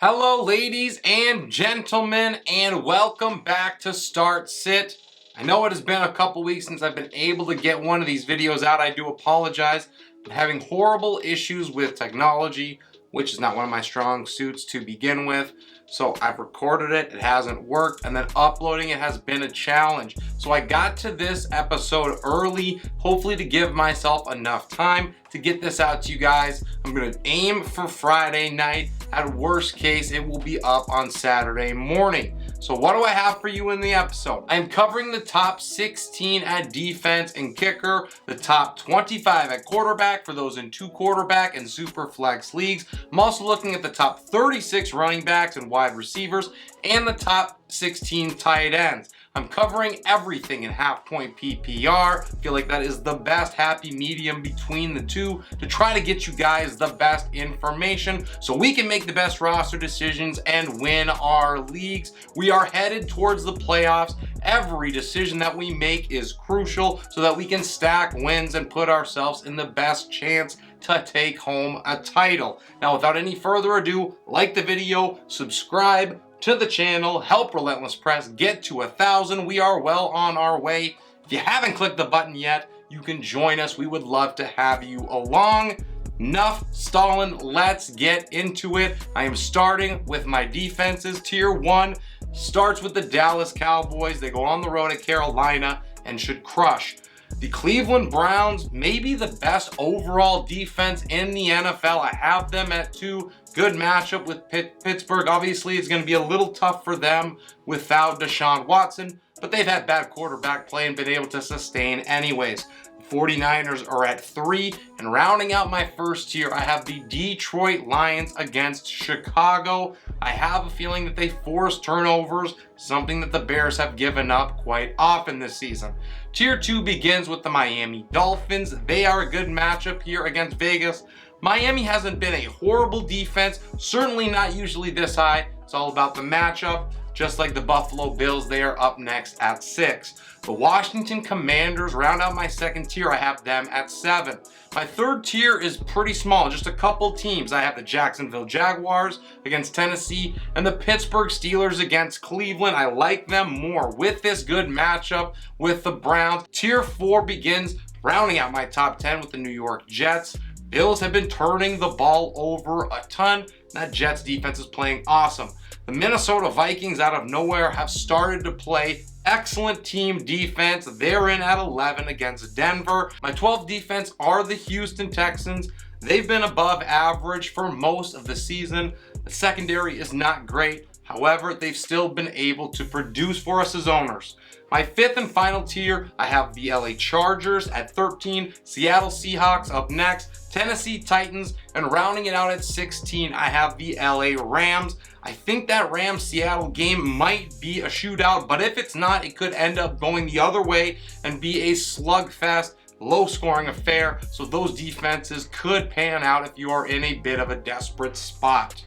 Hello, ladies and gentlemen, and welcome back to Start Sit. I know it has been a couple weeks since I've been able to get one of these videos out. I do apologize. I'm having horrible issues with technology, which is not one of my strong suits to begin with. So I've recorded it, it hasn't worked, and then uploading it has been a challenge. So I got to this episode early, hopefully to give myself enough time to get this out to you guys. I'm gonna aim for Friday night. At worst case, it will be up on Saturday morning. So what do I have for you in the episode? I'm covering the top 16 at defense and kicker, the top 25 at quarterback for those in 2 quarterback and super flex leagues. I'm also looking at the top 36 running backs and wide receivers and the top 16 tight ends. I'm covering everything in half-point PPR. I feel like that is the best happy medium between the two to try to get you guys the best information so we can make the best roster decisions and win our leagues. We are headed towards the playoffs. Every decision that we make is crucial so that we can stack wins and put ourselves in the best chance to take home a title. Now, without any further ado, like the video, subscribe to the channel, help Relentless Press get to 1,000. We are well on our way. If you haven't clicked the button yet, you can join us. We would love to have you along. Enough stalling, let's get into it. I am starting with my defenses. Tier 1 starts with the Dallas Cowboys. They go on the road at Carolina and should crush. The Cleveland Browns, maybe the best overall defense in the NFL. I have them at 2. Good matchup with Pittsburgh. Obviously, it's going to be a little tough for them without Deshaun Watson, but they've had bad quarterback play and been able to sustain anyways. 49ers are at 3, and rounding out my first tier, I have the Detroit Lions against Chicago. I have a feeling that they force turnovers, something that the Bears have given up quite often this season. Tier 2 begins with the Miami Dolphins. They are a good matchup here against Vegas. Miami hasn't been a horrible defense, certainly not usually this high. It's all about the matchup. Just like the Buffalo Bills, they are up next at 6. The Washington Commanders round out my second tier. I have them at 7. My third tier is pretty small, just a couple teams. I have the Jacksonville Jaguars against Tennessee and the Pittsburgh Steelers against Cleveland. I like them more with this good matchup with the Browns. Tier 4 begins rounding out my top 10 with the New York Jets. Bills have been turning the ball over a ton. That Jets defense is playing awesome. The Minnesota Vikings out of nowhere have started to play excellent team defense. They're in at 11 against Denver. My 12th defense are the Houston Texans. They've been above average for most of the season. The secondary is not great. However, they've still been able to produce for us as owners. My 5th and final tier, I have the LA Chargers at 13, Seattle Seahawks up next, Tennessee Titans, and rounding it out at 16, I have the LA Rams. I think that Rams-Seattle game might be a shootout, but if it's not, it could end up going the other way and be a slugfest, low-scoring affair, so those defenses could pan out if you are in a bit of a desperate spot.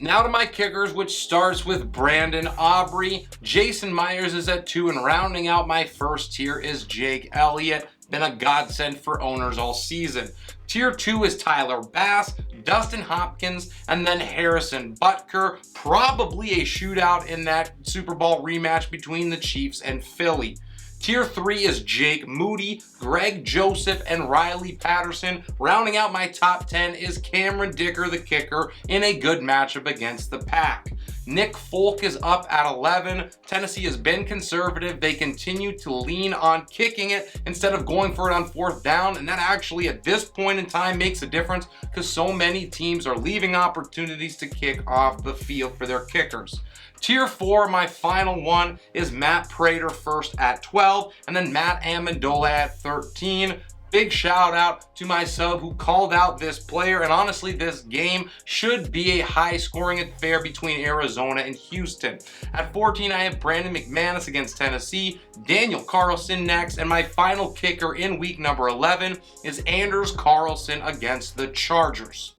Now to my kickers, which starts with Brandon Aubrey. Jason Myers is at 2, and rounding out my first tier is Jake Elliott. Been a godsend for owners all season. Tier 2 is Tyler Bass, Dustin Hopkins, and then Harrison Butker. Probably a shootout in that Super Bowl rematch between the Chiefs and Philly. Tier 3 is Jake Moody, Greg Joseph, and Riley Patterson. Rounding out my top 10 is Cameron Dicker, the kicker, in a good matchup against the Pack. Nick Folk is up at 11. Tennessee has been conservative. They continue to lean on kicking it instead of going for it on 4th down, and that actually at this point in time makes a difference because so many teams are leaving opportunities to kick off the field for their kickers. Tier 4, my final one, is Matt Prater first at 12, and then Matt Amendola at 13. Big shout out to my sub who called out this player, and honestly, this game should be a high-scoring affair between Arizona and Houston. At 14, I have Brandon McManus against Tennessee, Daniel Carlson next, and my final kicker in week number 11 is Anders Carlson against the Chargers.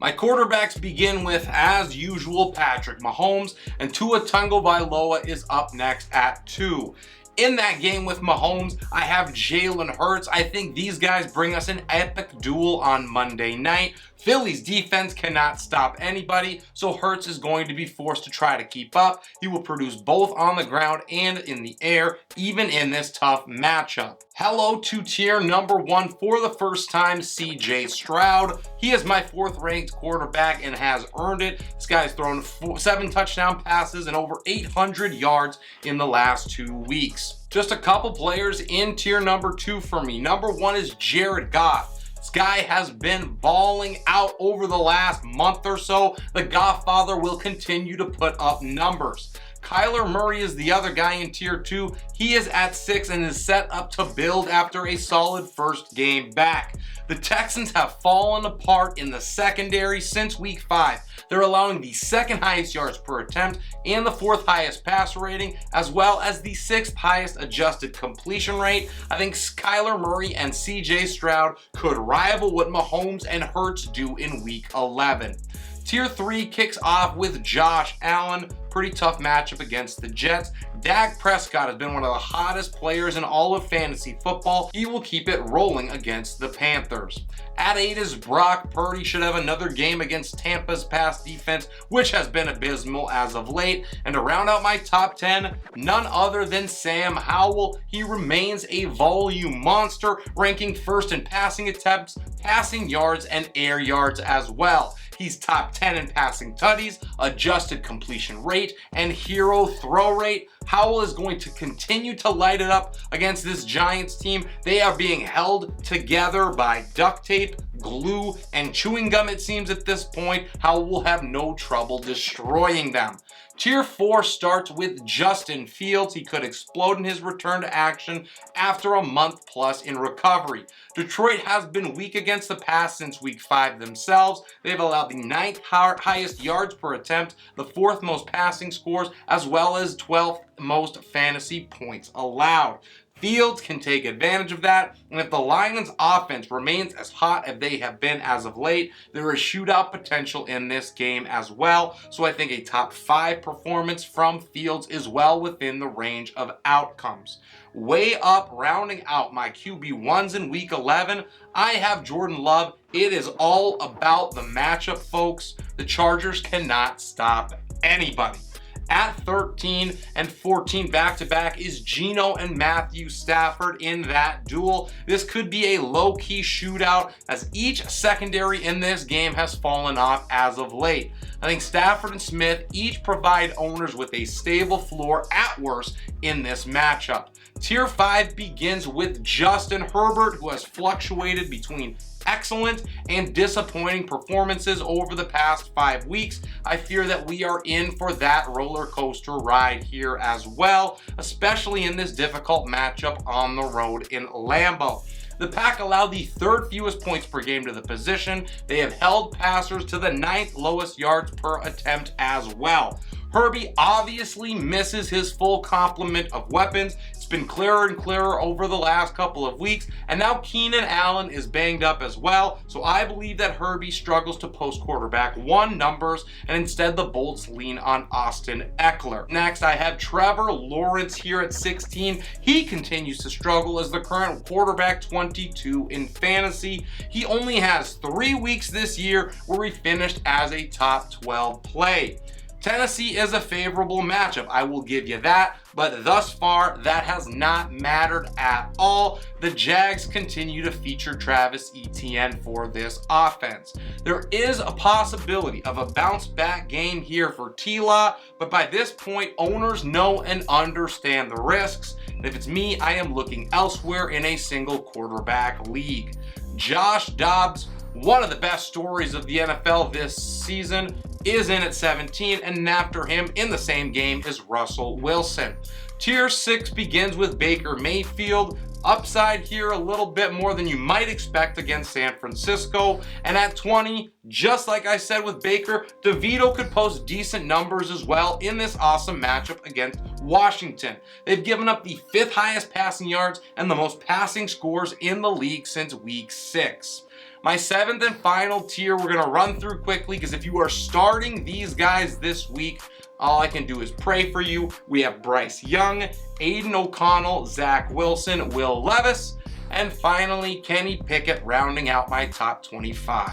My quarterbacks begin with, as usual, Patrick Mahomes, and Tua Tagovailoa is up next at 2. In that game with Mahomes, I have Jalen Hurts. I think these guys bring us an epic duel on Monday night. Philly's defense cannot stop anybody, so Hurts is going to be forced to try to keep up. He will produce both on the ground and in the air, even in this tough matchup. Hello to tier number 1 for the first time, CJ Stroud. He is my 4th ranked quarterback and has earned it. This guy's thrown 7 touchdown passes and over 800 yards in the last 2 weeks. Just a couple players in tier number 2 for me. Number 1 is Jared Goff. This guy has been balling out over the last month or so. The Godfather will continue to put up numbers. Kyler Murray is the other guy in tier 2. He is at 6 and is set up to build after a solid first game back. The Texans have fallen apart in the secondary since week 5. They're allowing the 2nd highest yards per attempt and the 4th highest passer rating, as well as the 6th highest adjusted completion rate. I think Kyler Murray and CJ Stroud could rival what Mahomes and Hurts do in week 11. Tier 3 kicks off with Josh Allen. Pretty tough matchup against the Jets. Dak Prescott has been one of the hottest players in all of fantasy football. He will keep it rolling against the Panthers. At 8 is Brock Purdy. Should have another game against Tampa's pass defense, which has been abysmal as of late. And to round out my top 10, none other than Sam Howell. He remains a volume monster, ranking 1st in passing attempts, passing yards, and air yards as well. He's top 10 in passing tutties, adjusted completion rate, and hero throw rate. Howell is going to continue to light it up against this Giants team. They are being held together by duct tape, glue, and chewing gum, it seems at this point. Howell will have no trouble destroying them. Tier 4 starts with Justin Fields. He could explode in his return to action after a month plus in recovery. Detroit has been weak against the pass since week 5 themselves. They've allowed the 9th highest yards per attempt, the 4th most passing scores, as well as 12th most fantasy points allowed. Fields can take advantage of that, and if the Lions' offense remains as hot as they have been as of late, there is shootout potential in this game as well. So I think a top 5 performance from Fields is well within the range of outcomes. Way up, rounding out my QB1s in week 11, I have Jordan Love. It is all about the matchup, folks. The Chargers cannot stop anybody. At 13 and 14 back-to-back is Geno and Matthew Stafford in that duel. This could be a low-key shootout as each secondary in this game has fallen off as of late. I think Stafford and Smith each provide owners with a stable floor at worst in this matchup. Tier 5 begins with Justin Herbert, who has fluctuated between excellent and disappointing performances over the past 5 weeks. I fear that we are in for that roller coaster ride here as well, especially in this difficult matchup on the road in Lambeau. The Pack allowed the 3rd fewest points per game to the position. They have held passers to the 9th lowest yards per attempt as well. Herbie obviously misses his full complement of weapons. It's been clearer and clearer over the last couple of weeks, and now Keenan Allen is banged up as well, so I believe that Herbie struggles to post quarterback 1 numbers, and instead the Bolts lean on Austin Eckler. Next, I have Trevor Lawrence here at 16. He continues to struggle as the current quarterback 22 in fantasy. He only has 3 weeks this year where he finished as a top 12 play. Tennessee is a favorable matchup, I will give you that, but thus far that has not mattered at all. The Jags continue to feature Travis Etienne for this offense. There is a possibility of a bounce back game here for T-Law, but by this point owners know and understand the risks, and if it's me, I am looking elsewhere in a single quarterback league. Josh Dobbs, one of the best stories of the NFL this season, is in at 17, and after him in the same game is Russell Wilson. Tier 6 begins with Baker Mayfield. Upside here a little bit more than you might expect against San Francisco. And at 20, just like I said with Baker, DeVito could post decent numbers as well in this awesome matchup against Washington. They've given up the 5th highest passing yards and the most passing scores in the league since week 6. My 7th and final tier we're going to run through quickly because if you are starting these guys this week, all I can do is pray for you. We have Bryce Young, Aiden O'Connell, Zach Wilson, Will Levis, and finally Kenny Pickett rounding out my top 25.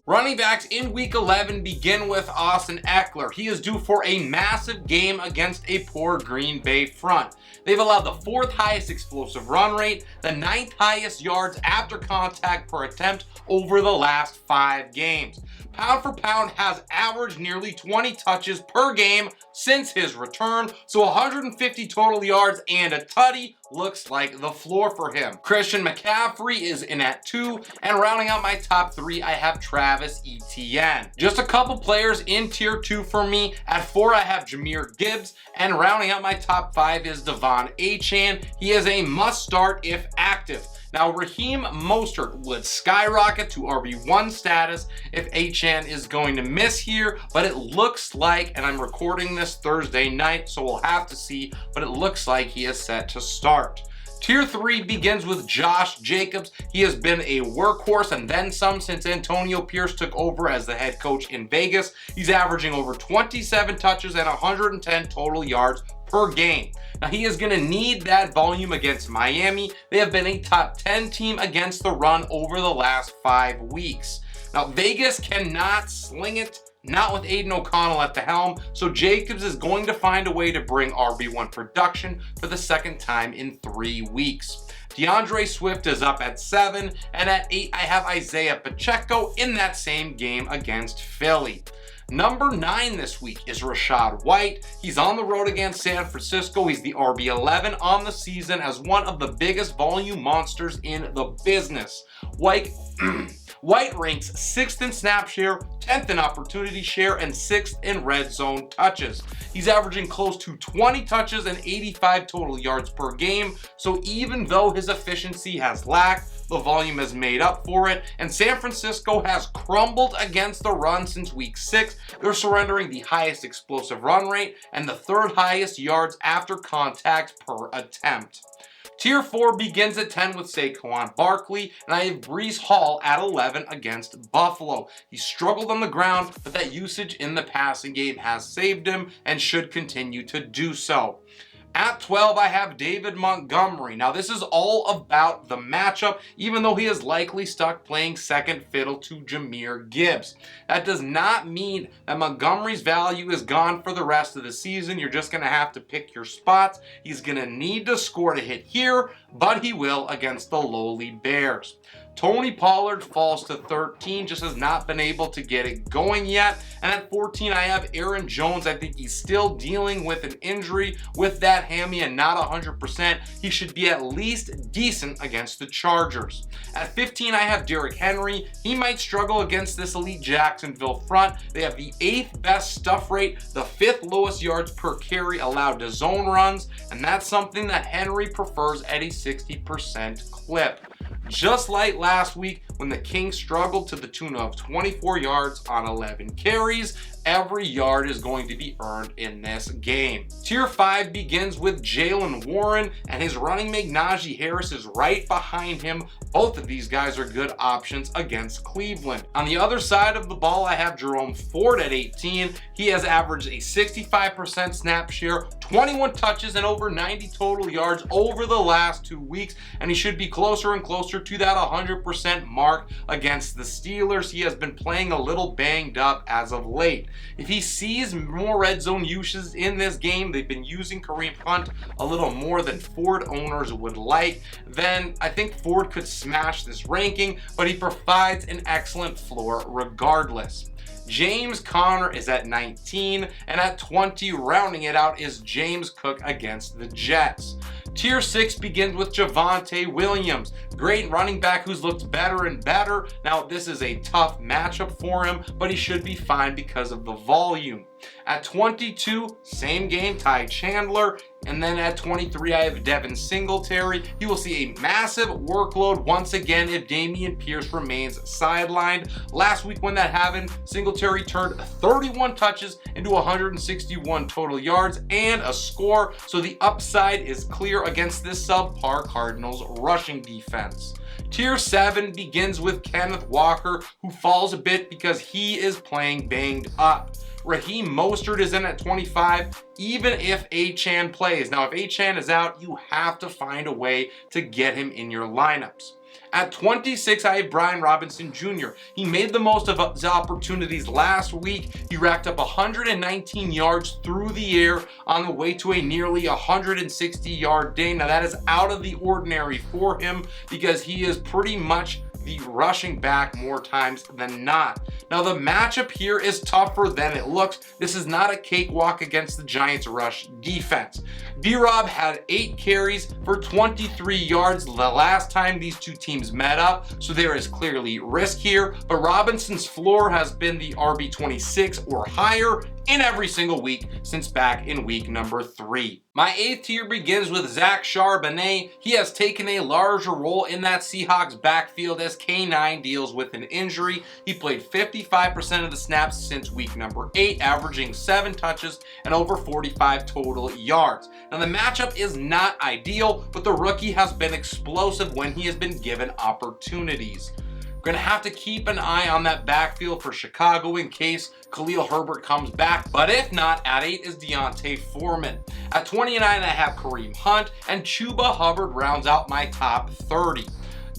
Running backs in week 11 begin with Austin Eckler. He is due for a massive game against a poor Green Bay front. They've allowed the 4th highest explosive run rate, the 9th highest yards after contact per attempt over the last 5 games. Pound for pound has averaged nearly 20 touches per game since his return, so 150 total yards and a tutty looks like the floor for him. Christian McCaffrey is in at 2, and rounding out my top 3, I have Travis Etienne. Just a couple players in tier 2 for me. At 4, I have Jahmyr Gibbs, and rounding out my top 5 is Devon Achane. He is a must start if active. Now, Raheem Mostert would skyrocket to RB1 status if Achane is going to miss here, but it looks like, and I'm recording this Thursday night, so we'll have to see, but it looks like he is set to start. Tier 3 begins with Josh Jacobs. He has been a workhorse and then some since Antonio Pierce took over as the head coach in Vegas. He's averaging over 27 touches and 110 total yards per game. Now, he is going to need that volume against Miami. They have been a top 10 team against the run over the last 5 weeks. Now, Vegas cannot sling it, not with Aiden O'Connell at the helm, so Jacobs is going to find a way to bring RB1 production for the 2nd time in 3 weeks. DeAndre Swift is up at 7, and at 8, I have Isaiah Pacheco in that same game against Philly. Number 9 this week is Rachaad White. He's on the road against San Francisco. He's the RB11 on the season as one of the biggest volume monsters in the business. White ranks 6th in snap share, 10th in opportunity share, and 6th in red zone touches. He's averaging close to 20 touches and 85 total yards per game, so even though his efficiency has lacked, the volume has made up for it, and San Francisco has crumbled against the run since week 6. They're surrendering the highest explosive run rate and the 3rd highest yards after contact per attempt. Tier 4 begins at 10 with Saquon Barkley, and I have Breece Hall at 11 against Buffalo. He struggled on the ground, but that usage in the passing game has saved him and should continue to do so. At 12, I have David Montgomery. Now, this is all about the matchup, even though he is likely stuck playing second fiddle to Jahmyr Gibbs. That does not mean that Montgomery's value is gone for the rest of the season. You're just going to have to pick your spots. He's going to need to score to hit here, but he will against the lowly Bears. Tony Pollard falls to 13, just has not been able to get it going yet. And at 14, I have Aaron Jones. I think he's still dealing with an injury with that hammy and not 100%. He should be at least decent against the Chargers. At 15, I have Derrick Henry. He might struggle against this elite Jacksonville front. They have the 8th best stuff rate, the 5th lowest yards per carry allowed to zone runs, and that's something that Henry prefers at a 60% clip. Just like last week when the Kings struggled to the tune of 24 yards on 11 carries, every yard is going to be earned in this game. Tier 5 begins with Jaylen Warren, and his running mate Najee Harris is right behind him. Both of these guys are good options against Cleveland. On the other side of the ball, I have Jerome Ford at 18. He has averaged a 65% snap share, 21 touches, and over 90 total yards over the last 2 weeks, and he should be closer and closer to that 100% mark against the Steelers. He has been playing a little banged up as of late. If he sees more red zone uses in this game, they've been using Kareem Hunt a little more than Ford owners would like, then I think Ford could smash this ranking, but he provides an excellent floor regardless. James Conner is at 19, and at 20, rounding it out, is James Cook against the Jets. Tier 6 begins with Javonte Williams, great running back who's looked better and better. Now, this is a tough matchup for him, but he should be fine because of the volume. At 22, same game, Ty Chandler. And then at 23, I have Devin Singletary. He will see a massive workload once again if Dameon Pierce remains sidelined. Last week when that happened, Singletary turned 31 touches into 161 total yards and a score. So the upside is clear against this subpar Cardinals rushing defense. Tier 7 begins with Kenneth Walker, who falls a bit because he is playing banged up. Raheem Mostert is in at 25, even if Achane plays. Now, if Achane is out, you have to find a way to get him in your lineups. At 26, I have Brian Robinson Jr. He made the most of his opportunities last week. He racked up 119 yards through the air on the way to a nearly 160-yard day. Now, that is out of the ordinary for him because he is pretty much the rushing back more times than not. Now, the matchup here is tougher than it looks. This is not a cakewalk against the Giants' rush defense. D-Rob had 8 carries for 23 yards the last time these two teams met up, so there is clearly risk here, but Robinson's floor has been the RB26 or higher in every single week since back in week number 3. My 8th tier begins with Zach Charbonnet. He has taken a larger role in that Seahawks backfield as K9 deals with an injury. He played 55% of the snaps since week number 8, averaging 7 touches and over 45 total yards. Now, the matchup is not ideal, but the rookie has been explosive when he has been given opportunities. We're going to have to keep an eye on that backfield for Chicago in case Khalil Herbert comes back. But if not, at 8 is Deontay Foreman. At 29, I have Kareem Hunt, and Chuba Hubbard rounds out my top 30.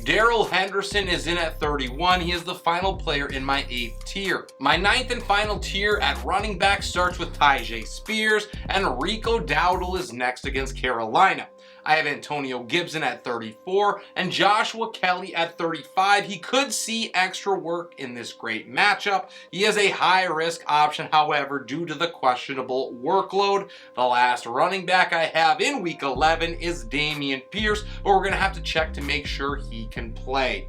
Darrell Henderson is in at 31. He is the final player in my 8th tier. My 9th and final tier at running back starts with Tyjae Spears, and Rico Dowdle is next against Carolina. I have Antonio Gibson at 34 and Joshua Kelly at 35. He could see extra work in this great matchup. He is a high-risk option, however, due to the questionable workload. The last running back I have in Week 11 is Dameon Pierce, but we're going to have to check to make sure he can play.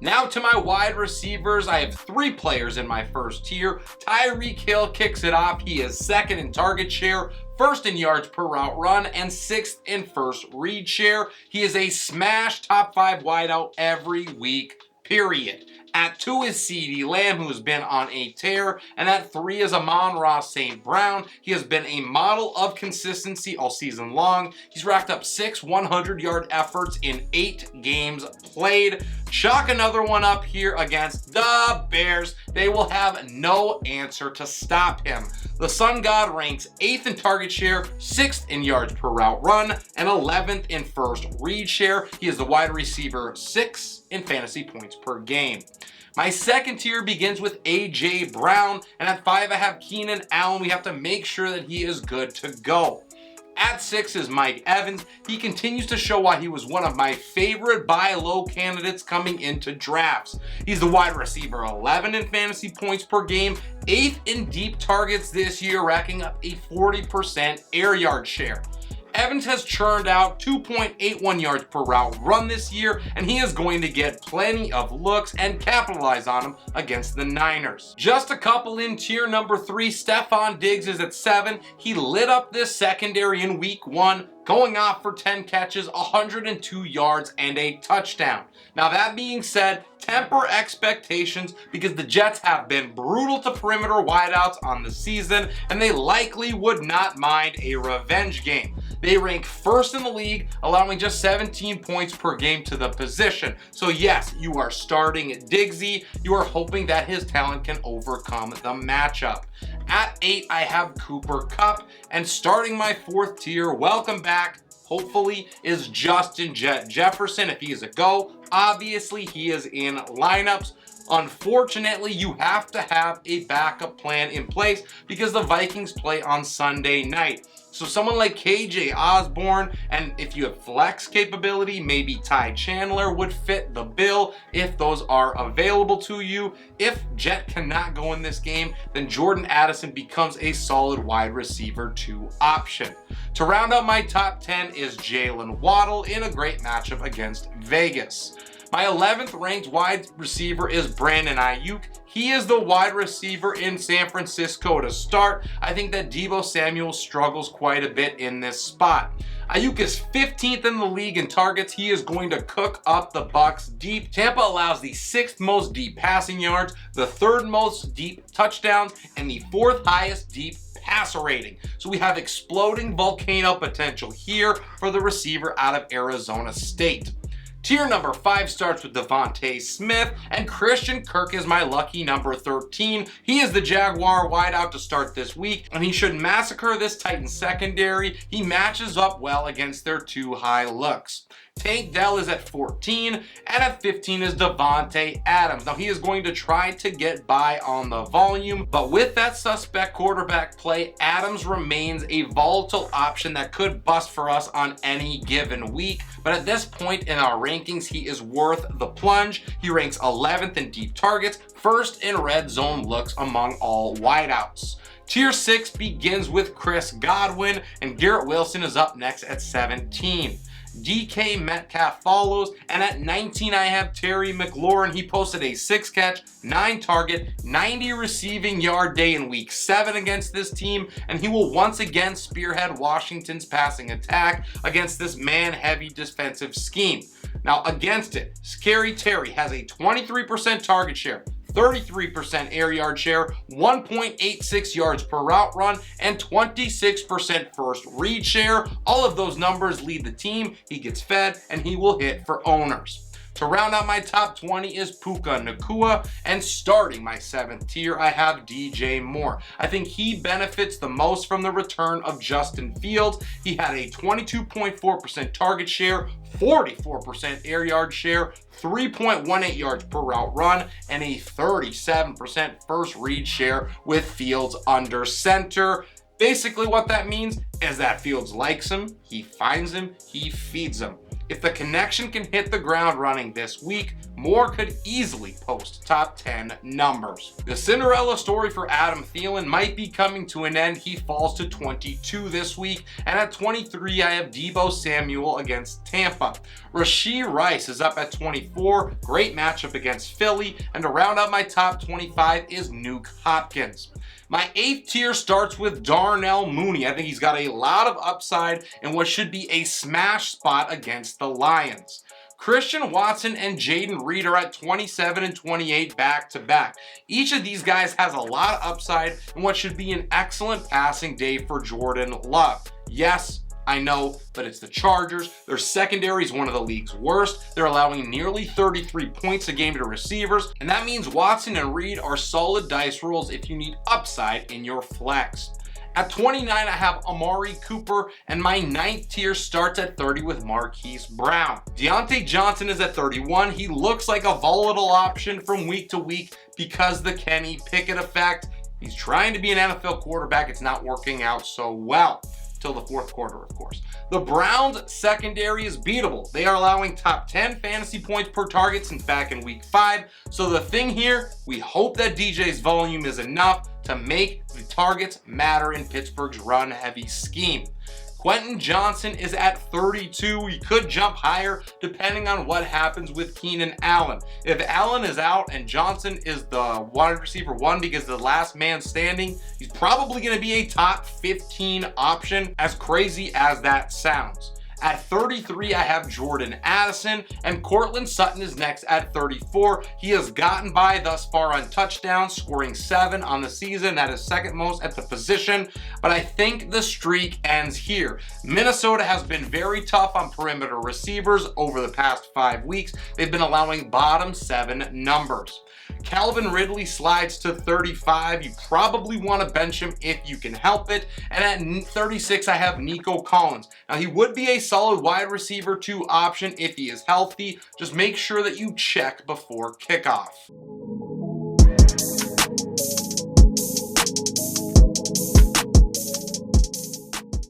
Now to my wide receivers, I have 3 players in my first tier. Tyreek Hill kicks it off. He is 2nd in target share, 1st in yards per route run, and 6th in first read share. He is a smash top 5 wideout every week, period. At 2 is CeeDee Lamb, who has been on a tear. And at 3 is Amon-Ra St. Brown. He has been a model of consistency all season long. He's racked up 6 100-yard efforts in 8 games played. Chalk another one up here against the Bears. They will have no answer to stop him. The Sun God ranks 8th in target share, 6th in yards per route run, and 11th in first read share. He is the wide receiver 6 in fantasy points per game. My second tier begins with A.J. Brown, and at 5 I have Keenan Allen. We have to make sure that he is good to go. At 6 is Mike Evans. He continues to show why he was one of my favorite buy low candidates coming into drafts. He's the wide receiver 11 in fantasy points per game, 8th in deep targets this year, racking up a 40% air yard share. Evans has churned out 2.81 yards per route run this year, and he is going to get plenty of looks and capitalize on them against the Niners. Just a couple in tier number 3, Stefon Diggs is at 7. He lit up this secondary in week 1, going off for 10 catches, 102 yards, and a touchdown. Now, that being said, temper expectations because the Jets have been brutal to perimeter wideouts on the season, and they likely would not mind a revenge game. They rank 1st in the league, allowing just 17 points per game to the position. So yes, you are starting Diggsy. You are hoping that his talent can overcome the matchup. At 8, I have Cooper Kupp, and starting my 4th tier, welcome back, hopefully, is Justin Jefferson. If he is a go, obviously he is in lineups. Unfortunately, you have to have a backup plan in place because the Vikings play on Sunday night. So someone like KJ Osborne, and if you have flex capability, maybe Ty Chandler would fit the bill if those are available to you. If Jet cannot go in this game, then Jordan Addison becomes a solid wide receiver 2 option. To round out my top 10 is Jalen Waddle in a great matchup against Vegas. My 11th ranked wide receiver is Brandon Ayuk. He is the wide receiver in San Francisco to start. I think that Deebo Samuel struggles quite a bit in this spot. Ayuk is 15th in the league in targets. He is going to cook up the Bucks deep. Tampa allows the 6th most deep passing yards, the 3rd most deep touchdowns, and the 4th highest deep passer rating. So we have exploding volcano potential here for the receiver out of Arizona State. Tier number 5 starts with Devontae Smith, and Christian Kirk is my lucky number 13. He is the Jaguar wideout to start this week, and he should massacre this Titans secondary. He matches up well against their 2 high looks. Tank Dell is at 14, and at 15 is Devontae Adams. Now he is going to try to get by on the volume, but with that suspect quarterback play, Adams remains a volatile option that could bust for us on any given week. But at this point in our rankings, he is worth the plunge. He ranks 11th in deep targets, 1st in red zone looks among all wideouts. Tier 6 begins with Chris Godwin, and Garrett Wilson is up next at 17. DK Metcalf follows, and at 19 I have Terry McLaurin. He posted a 6-catch, 9-target, 90 receiving yard day in week 7 against this team, and he will once again spearhead Washington's passing attack against this man-heavy defensive scheme. Now against it, Scary Terry has a 23% target share, 33% air yard share, 1.86 yards per route run, and 26% first read share. All of those numbers lead the team. He gets fed, and he will hit for owners. To round out my top 20 is Puka Nacua, and starting my 7th tier, I have DJ Moore. I think he benefits the most from the return of Justin Fields. He had a 22.4% target share, 44% air yard share, 3.18 yards per route run, and a 37% first read share with Fields under center. Basically what that means is that Fields likes him, he finds him, he feeds him. If the connection can hit the ground running this week, Moore could easily post top 10 numbers. The Cinderella story for Adam Thielen might be coming to an end. He falls to 22 this week, and at 23 I have Deebo Samuel against Tampa. Rashee Rice is up at 24, great matchup against Philly, and to round out my top 25 is Nuke Hopkins. My 8th tier starts with Darnell Mooney. I think he's got a lot of upside in what should be a smash spot against the Lions. Christian Watson and Jaden Reed are at 27 and 28 back to back. Each of these guys has a lot of upside in what should be an excellent passing day for Jordan Love. Yes, I know, but it's the Chargers. Their secondary is one of the league's worst. They're allowing nearly 33 points a game to receivers, and that means Watson and Reed are solid dice rolls if you need upside in your flex. At 29, I have Amari Cooper, and my 9th tier starts at 30 with Marquise Brown. Deontay Johnson is at 31. He looks like a volatile option from week to week because the Kenny Pickett effect. He's trying to be an NFL quarterback. It's not working out so well. Till the 4th quarter, of course. The Browns secondary is beatable. They are allowing top 10 fantasy points per target since back in week 5. So the thing here, we hope that DJ's volume is enough to make the targets matter in Pittsburgh's run-heavy scheme. Quentin Johnson is at 32. He could jump higher depending on what happens with Keenan Allen. If Allen is out and Johnson is the wide receiver 1 because the last man standing, he's probably going to be a top 15 option, as crazy as that sounds. At 33, I have Jordan Addison, and Cortland Sutton is next at 34. He has gotten by thus far on touchdowns, scoring 7 on the season. That is 2nd most at the position, but I think the streak ends here. Minnesota has been very tough on perimeter receivers over the past 5 weeks. They've been allowing bottom 7 numbers. Calvin Ridley slides to 35. You probably want to bench him if you can help it. And at 36, I have Nico Collins. Now, he would be a solid wide receiver 2 option if he is healthy. Just make sure that you check before kickoff.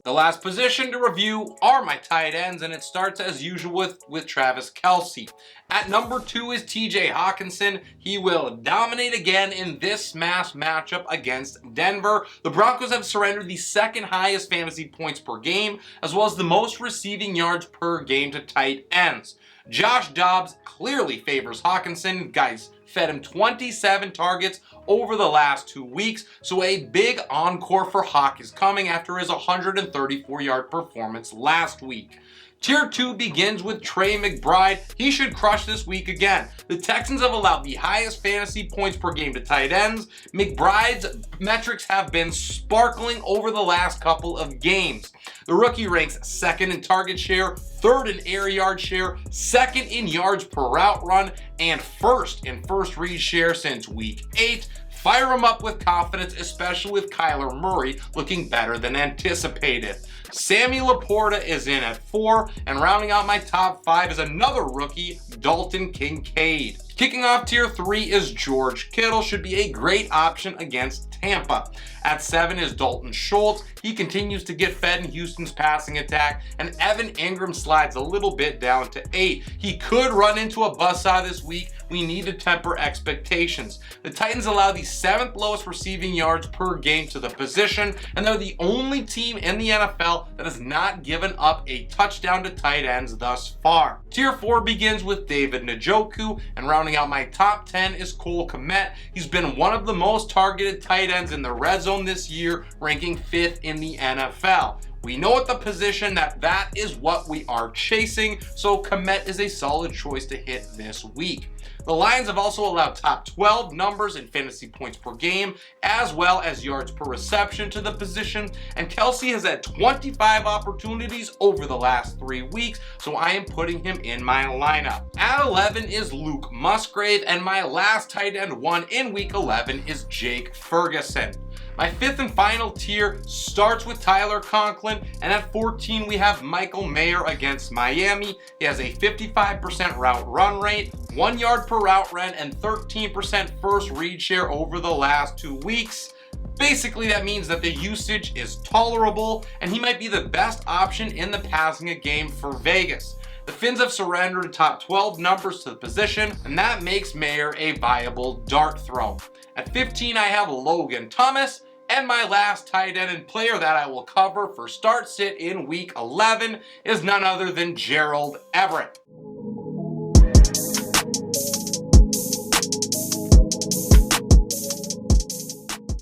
The last position to review are my tight ends, and it starts as usual with Travis Kelce. At number 2 is TJ Hawkinson. He will dominate again in this smash matchup against Denver. The Broncos have surrendered the second highest fantasy points per game, as well as the most receiving yards per game to tight ends. Josh Dobbs clearly favors Hawkinson. Guys, fed him 27 targets over the last 2 weeks, so a big encore for Hawk is coming after his 134-yard performance last week. Tier 2 begins with Trey McBride. He should crush this week again. The Texans have allowed the highest fantasy points per game to tight ends. McBride's metrics have been sparkling over the last couple of games. The rookie ranks 2nd in target share, 3rd in air yard share, 2nd in yards per route run, and 1st in first read share since week 8. Fire him up with confidence, especially with Kyler Murray looking better than anticipated. Sammy Laporta is in at 4, and rounding out my top 5 is another rookie, Dalton Kincaid. Kicking off tier 3 is George Kittle. Should be a great option against Tampa. At 7 is Dalton Schultz. He continues to get fed in Houston's passing attack, and Evan Ingram slides a little bit down to 8. He could run into a buzzsaw this week. We need to temper expectations. The Titans allow the 7th lowest receiving yards per game to the position, and they're the only team in the NFL that has not given up a touchdown to tight ends thus far. Tier 4 begins with David Njoku, and rounding out my top 10 is Cole Kmet. He's been one of the most targeted tight ends in the red zone this year, ranking 5th in the NFL. We know at the position that is what we are chasing, so Kmet is a solid choice to hit this week. The Lions have also allowed top 12 numbers in fantasy points per game, as well as yards per reception to the position, and Kelce has had 25 opportunities over the last 3 weeks, so I am putting him in my lineup. At 11 is Luke Musgrave, and my last tight end one in week 11 is Jake Ferguson. My 5th and final tier starts with Tyler Conklin, and at 14 we have Michael Mayer against Miami. He has a 55% route run rate, 1 yard per route run, and 13% first read share over the last 2 weeks. Basically, that means that the usage is tolerable, and he might be the best option in the passing game for Vegas. The Finns have surrendered top 12 numbers to the position, and that makes Mayer a viable dart throw. At 15, I have Logan Thomas, and my last tight end and player that I will cover for start sit in week 11 is none other than Gerald Everett.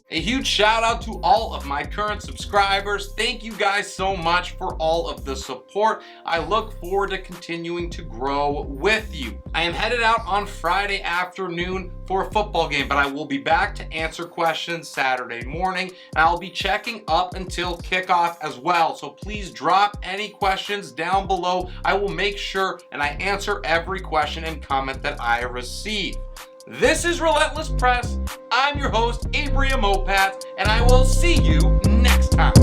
A huge shout out to all of my current subscribers. Thank you guys so much for all of the support. I look forward to continuing to grow with you. I am headed out on Friday afternoon for a football game, but I will be back to answer questions Saturday morning, and I'll be checking up until kickoff as well. So please drop any questions down below. I will make sure and I answer every question and comment that I receive. This is Relentless Press. I'm your host, Abraham Mopat, and I will see you next time.